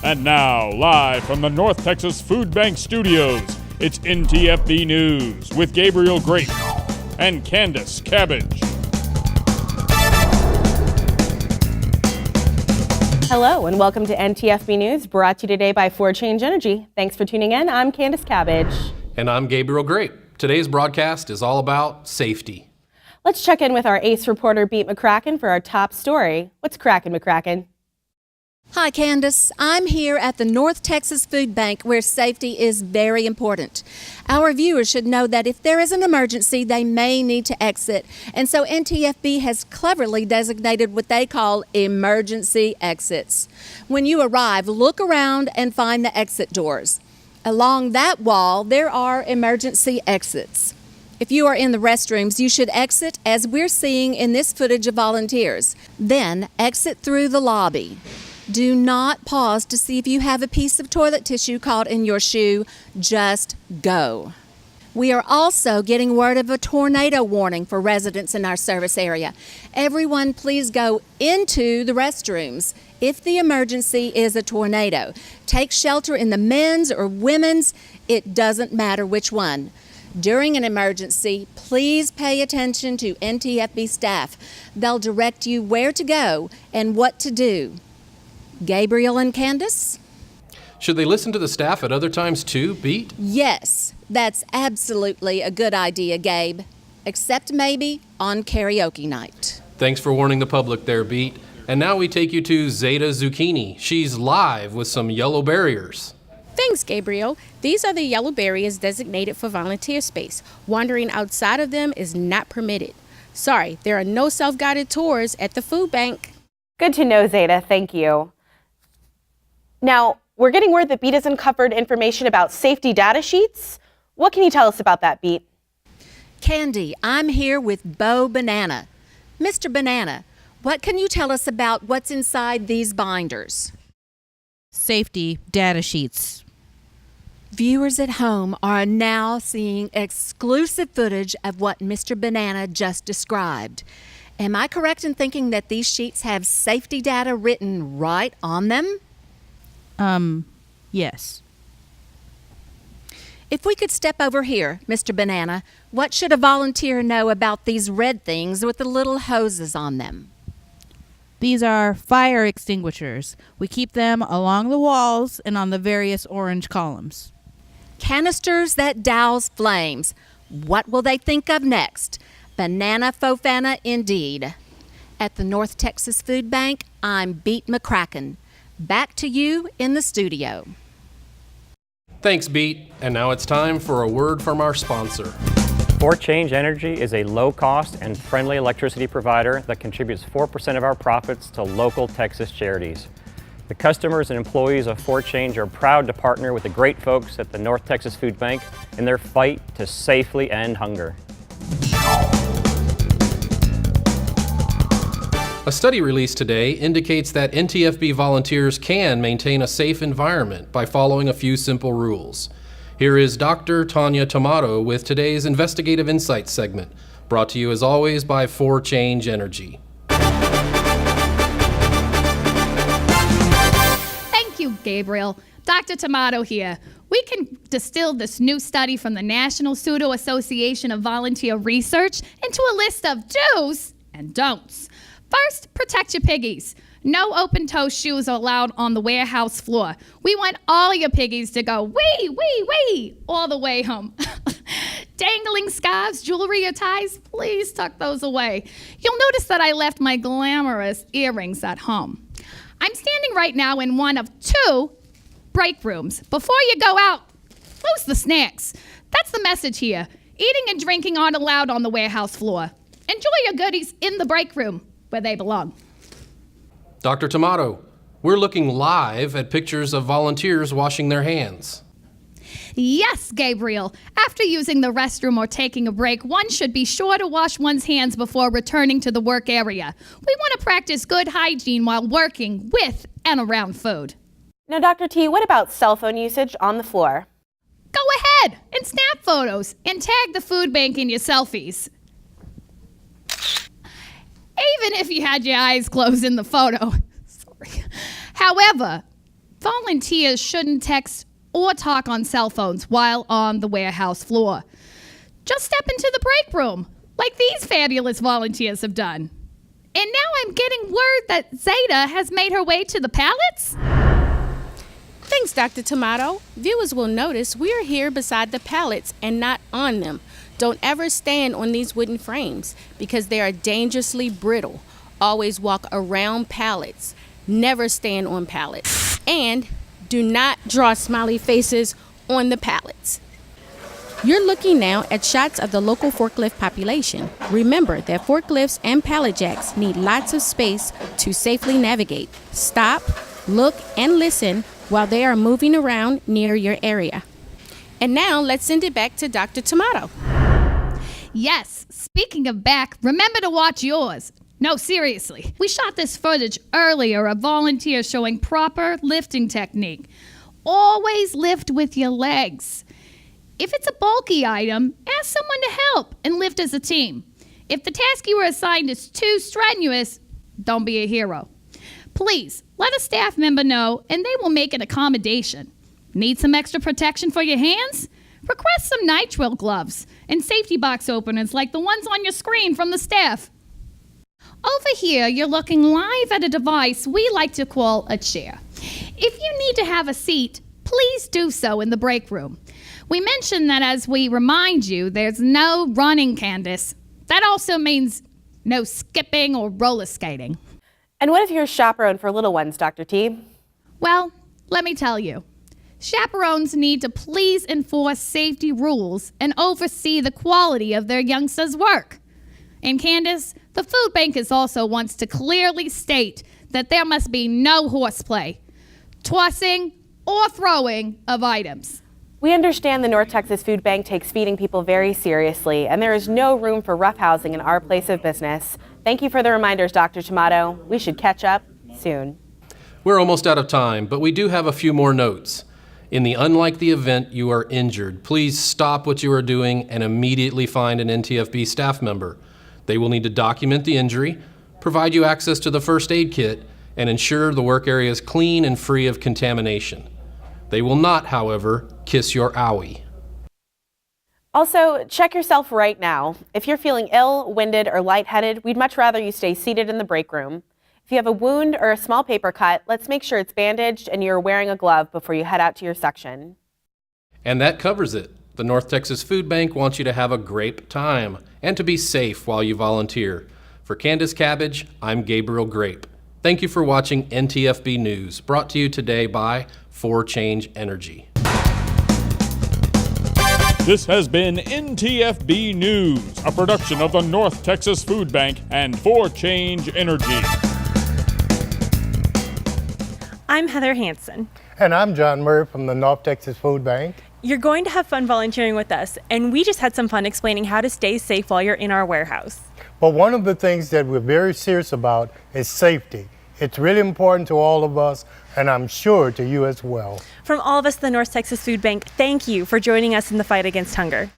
And now, live from the North Texas Food Bank Studios, it's NTFB News with Gabriel Grape and Candace Cabbage. Hello and welcome to NTFB News, brought to you today by For Change Energy. Thanks for tuning in. I'm Candace Cabbage. And I'm Gabriel Grape. Today's broadcast is all about safety. Let's check in with our ace reporter, Beat McCracken, for our top story. What's cracking, McCracken? Hi, Candace. I'm here at the North Texas Food Bank where safety is very important. Our viewers should know that if there is an emergency, they may need to exit. And so NTFB has cleverly designated what they call emergency exits. When you arrive, look around and find the exit doors. Along that wall, there are emergency exits. If you are in the restrooms, you should exit as we're seeing in this footage of volunteers. Then exit through the lobby. Do not pause to see if you have a piece of toilet tissue caught in your shoe. Just go. We are also getting word of a tornado warning for residents in our service area. Everyone, please go into the restrooms if the emergency is a tornado. Take shelter in the men's or women's. It doesn't matter which one. During an emergency, please pay attention to NTFB staff. They'll direct you where to go and what to do. Gabriel and Candace? Should they listen to the staff at other times too, Beat? Yes, that's absolutely a good idea, Gabe. Except maybe on karaoke night. Thanks for warning the public there, Beat. And now we take you to Zeta Zucchini. She's live with some yellow barriers. Thanks, Gabriel. These are the yellow barriers designated for volunteer space. Wandering outside of them is not permitted. Sorry, there are no self-guided tours at the food bank. Good to know, Zeta. Thank you. Now, we're getting word that Beat has uncovered information about safety data sheets. What can you tell us about that, Beat? Candy, I'm here with Bo Banana. Mr. Banana, what can you tell us about what's inside these binders? Safety data sheets. Viewers at home are now seeing exclusive footage of what Mr. Banana just described. Am I correct in thinking that these sheets have safety data written right on them? Yes. If we could step over here, Mr. Banana, what should a volunteer know about these red things with the little hoses on them? These are fire extinguishers. We keep them along the walls and on the various orange columns. Canisters that douse flames. What will they think of next? Banana Fofana indeed. At the North Texas Food Bank, I'm Beat McCracken. Back to you in the studio. Thanks, Beat. And now it's time for a word from our sponsor. For Change Energy is a low-cost and friendly electricity provider that contributes 4% of our profits to local Texas charities. The customers and employees of For Change are proud to partner with the great folks at the North Texas Food Bank in their fight to safely end hunger. A study released today indicates that NTFB volunteers can maintain a safe environment by following a few simple rules. Here is Dr. Tanya Tomato with today's Investigative Insights segment, brought to you as always by For Change Energy. Thank you, Gabriel. Dr. Tomato here. We can distill this new study from the National Pseudo Association of Volunteer Research into a list of do's and don'ts. First, protect your piggies. No open-toe shoes are allowed on the warehouse floor. We want all your piggies to go wee, wee, wee all the way home. Dangling scarves, jewelry, or ties, please tuck those away. You'll notice that I left my glamorous earrings at home. I'm standing right now in one of 2 break rooms. Before you go out, lose the snacks. That's the message here. Eating and drinking aren't allowed on the warehouse floor. Enjoy your goodies in the break room, where they belong. Dr. Tomato, we're looking live at pictures of volunteers washing their hands. Yes, Gabriel. After using the restroom or taking a break, one should be sure to wash one's hands before returning to the work area. We want to practice good hygiene while working with and around food. Now, Dr. T, what about cell phone usage on the floor? Go ahead and snap photos and tag the food bank in your selfies. Even if you had your eyes closed in the photo. Sorry. However, volunteers shouldn't text or talk on cell phones while on the warehouse floor. Just step into the break room, like these fabulous volunteers have done. And now I'm getting word that Zeta has made her way to the pallets? Thanks, Dr. Tomato. Viewers will notice we are here beside the pallets and not on them. Don't ever stand on these wooden frames because they are dangerously brittle. Always walk around pallets. Never stand on pallets. And do not draw smiley faces on the pallets. You're looking now at shots of the local forklift population. Remember that forklifts and pallet jacks need lots of space to safely navigate. Stop, look, and listen while they are moving around near your area. And now let's send it back to Dr. Tomato. Yes, speaking of back, remember to watch yours. No, seriously. We shot this footage earlier of volunteers showing proper lifting technique. Always lift with your legs. If it's a bulky item, ask someone to help and lift as a team. If the task you were assigned is too strenuous, don't be a hero. Please, let a staff member know and they will make an accommodation. Need some extra protection for your hands? Request some nitrile gloves and safety box openers like the ones on your screen from the staff. Over here, you're looking live at a device we like to call a chair. If you need to have a seat, please do so in the break room. We mentioned that as we remind you, there's no running, Candace. That also means no skipping or roller skating. And what if you're a chaperone for little ones, Dr. T? Well, let me tell you. Chaperones need to please enforce safety rules and oversee the quality of their youngsters' work. And Candace, the food bank also wants to clearly state that there must be no horseplay, tossing, or throwing of items. We understand the North Texas Food Bank takes feeding people very seriously, and there is no room for roughhousing in our place of business. Thank you for the reminders, Dr. Tomato. We should catch up soon. We're almost out of time, but we do have a few more notes. In the unlikely event you are injured, please stop what you are doing and immediately find an NTFB staff member. They will need to document the injury, provide you access to the first aid kit, and ensure the work area is clean and free of contamination. They will not, however, kiss your owie. Also, check yourself right now. If you're feeling ill, winded, or lightheaded, we'd much rather you stay seated in the break room. If you have a wound or a small paper cut, let's make sure it's bandaged and you're wearing a glove before you head out to your section. And that covers it. The North Texas Food Bank wants you to have a great time and to be safe while you volunteer. For Candace Cabbage, I'm Gabriel Grape. Thank you for watching NTFB News, brought to you today by For Change Energy. This has been NTFB News, a production of the North Texas Food Bank and For Change Energy. I'm Heather Hansen. And I'm John Murray from the North Texas Food Bank. You're going to have fun volunteering with us, and we just had some fun explaining how to stay safe while you're in our warehouse. But one of the things that we're very serious about is safety. It's really important to all of us, and I'm sure to you as well. From all of us at the North Texas Food Bank, thank you for joining us in the fight against hunger.